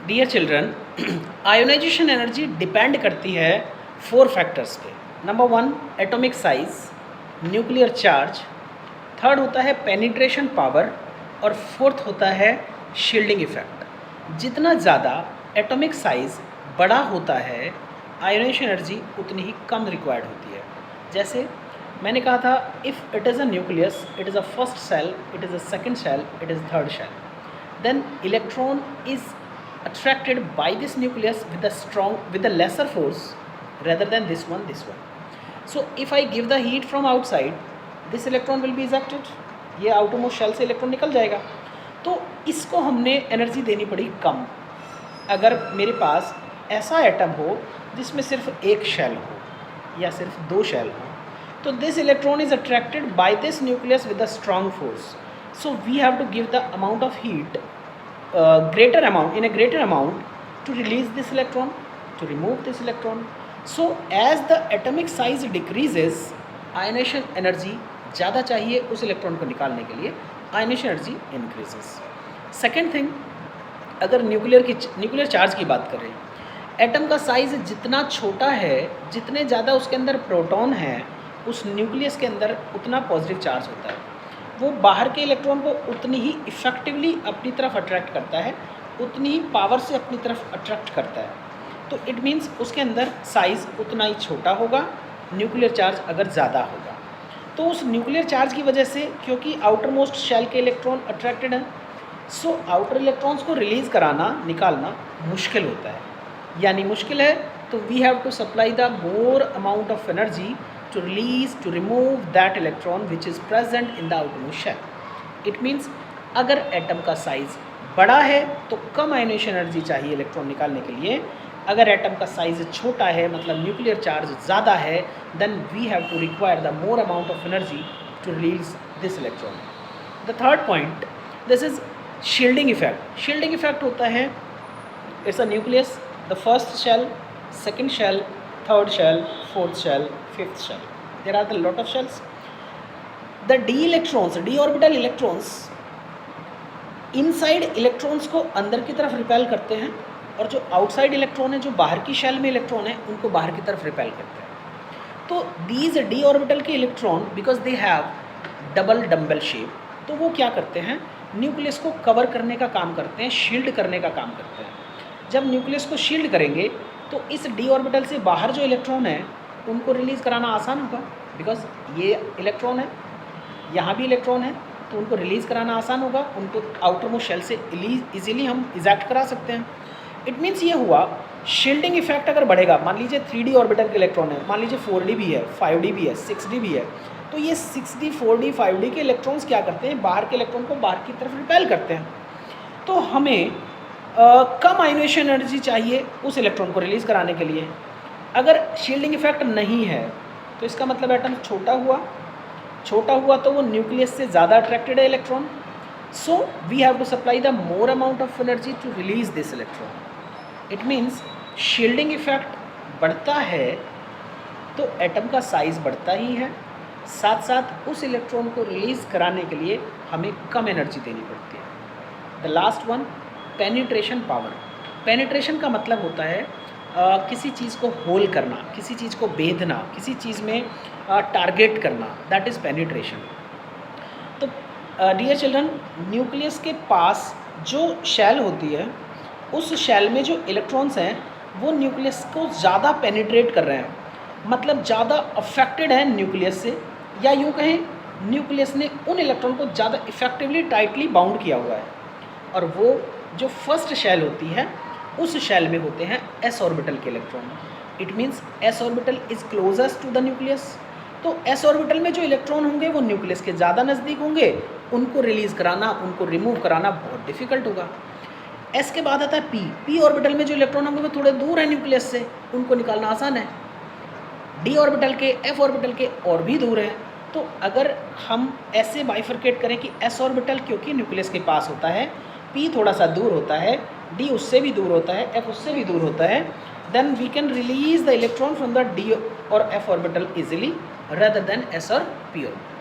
Dear children, ionisation energy depend करती है 4 factors पे। Number 1 atomic size, nuclear charge, third होता है पेनिट्रेशन पावर और फोर्थ होता है शील्डिंग इफेक्ट। जितना ज़्यादा एटॉमिक साइज बड़ा होता है आयोनाइजेशन एनर्जी उतनी ही कम रिक्वायर्ड होती है। जैसे मैंने कहा था, if it is a nucleus, it is a first shell, it is a second shell, it is third shell, then electron is attracted by this nucleus with a lesser force rather than this one. So if I give the heat from outside, this electron will be ejected, ये outermost shell से electron निकल जाएगा। तो इसको हमने energy देनी पड़ी कम। अगर मेरे पास ऐसा एटम हो जिसमें सिर्फ एक शेल हो या सिर्फ 2 शेल हो, तो this electron is attracted by this nucleus with a strong force. So we have to give the amount of heat in a greater amount to release this electron, to remove this electron. So as the atomic size decreases, ionization energy ज़्यादा चाहिए उस electron को निकालने के लिए, ionization energy increases. Second thing, अगर nuclear charge की बात करें, एटम का साइज़ जितना छोटा है, जितने ज़्यादा उसके अंदर प्रोटॉन है, उस न्यूक्लियस के अंदर उतना पॉजिटिव चार्ज होता है। वो बाहर के इलेक्ट्रॉन को उतनी ही इफ़ेक्टिवली अपनी तरफ अट्रैक्ट करता है, उतनी ही पावर से अपनी तरफ अट्रैक्ट करता है। तो इट मीन्स उसके अंदर साइज़ उतना ही छोटा होगा, न्यूक्लियर चार्ज अगर ज़्यादा होगा। तो उस न्यूक्लियर चार्ज की वजह से, क्योंकि आउटर मोस्ट शेल के इलेक्ट्रॉन अट्रैक्टेड हैं, सो आउटर इलेक्ट्रॉन्स को रिलीज़ कराना, निकालना मुश्किल होता है। यानी मुश्किल है तो we have to supply the more amount of energy to remove that electron which is present in the outermost shell. It means अगर एटम का साइज़ बड़ा है तो कम आयोनाइजेशन एनर्जी चाहिए इलेक्ट्रॉन निकालने के लिए। अगर एटम का साइज़ छोटा है, मतलब न्यूक्लियर चार्ज ज़्यादा है, then we have to require the more amount of energy to release this electron. The third point, this is shielding effect. Shielding effect होता है, it's a nucleus, the first shell, second shell, third shell, fourth shell, fifth shell. There are the lot of shells. The d electrons, d orbital electrons, inside electrons को अंदर की तरफ repel करते हैं, और जो आउटसाइड इलेक्ट्रॉन है, जो बाहर की शेल में इलेक्ट्रॉन है, उनको बाहर की तरफ रिपेल करते हैं। तो दीज डी ऑर्बिटल के electron, because they have double dumbbell shape, तो वो क्या करते हैं, न्यूक्लियस को कवर करने का काम करते हैं, शील्ड करने का काम करते हैं। जब न्यूक्लियस को शील्ड करेंगे तो इस डी ऑर्बिटल से बाहर जो इलेक्ट्रॉन है उनको रिलीज़ कराना आसान होगा, बिकॉज ये इलेक्ट्रॉन है, यहाँ भी इलेक्ट्रॉन है, तो उनको रिलीज़ कराना आसान होगा, उनको आउटर मोस्ट शेल से इजीली हम इजेक्ट करा सकते हैं। इट मीन्स ये हुआ, शील्डिंग इफेक्ट अगर बढ़ेगा, मान लीजिए 3D ऑर्बिटल के इलेक्ट्रॉन है, मान लीजिए 4D भी है, 5D भी है, 6D भी है, तो ये 6D 4D 5D के इलेक्ट्रॉन्स क्या करते हैं, बाहर के इलेक्ट्रॉन को बाहर की तरफ रिपेल करते हैं। तो हमें कम आयोनाइजेशन एनर्जी चाहिए उस इलेक्ट्रॉन को रिलीज़ कराने के लिए। अगर शील्डिंग इफेक्ट नहीं है तो इसका मतलब एटम छोटा हुआ तो वो न्यूक्लियस से ज़्यादा अट्रैक्टेड है electron. So we have to supply the more amount of energy to release this electron. It means shielding effect बढ़ता है तो एटम का साइज़ बढ़ता ही है, साथ साथ उस इलेक्ट्रॉन को रिलीज़ कराने के लिए हमें कम एनर्जी देनी पड़ती है। The last one, penetration power. Penetration का मतलब होता है किसी चीज़ को होल करना, किसी चीज़ को बेधना, किसी चीज़ में टारगेट करना, दैट इज़ पेनिट्रेशन। तो डियर चिल्ड्रन, न्यूक्लियस के पास जो शेल होती है, उस शेल में जो इलेक्ट्रॉन्स हैं वो न्यूक्लियस को ज़्यादा पेनिट्रेट कर रहे हैं, मतलब ज़्यादा अफेक्टेड है न्यूक्लियस से, या यूँ कहें न्यूक्लियस ने उन इलेक्ट्रॉन को ज़्यादा इफेक्टिवली टाइटली बाउंड किया हुआ है। और वो जो फर्स्ट शेल होती है, उस शेल में होते हैं s ऑर्बिटल के electron. It means s orbital is closest to the nucleus. तो s ऑर्बिटल में जो इलेक्ट्रॉन होंगे वो न्यूक्लियस के ज़्यादा नज़दीक होंगे, उनको रिलीज़ कराना, उनको रिमूव कराना बहुत डिफ़िकल्ट होगा। s के बाद आता है p ऑर्बिटल में जो इलेक्ट्रॉन होंगे वो थोड़े दूर है न्यूक्लियस से, उनको निकालना आसान है। d ऑर्बिटल के, f ऑर्बिटल के और भी दूर हैं। तो अगर हम ऐसे बाइफरकेट करें कि s ऑर्बिटल क्योंकि न्यूक्लियस के पास होता है, p थोड़ा सा दूर होता है, d उससे भी दूर होता है, f उससे भी दूर होता है, then we can release the electron from the d or f orbital easily rather than s or p orbital.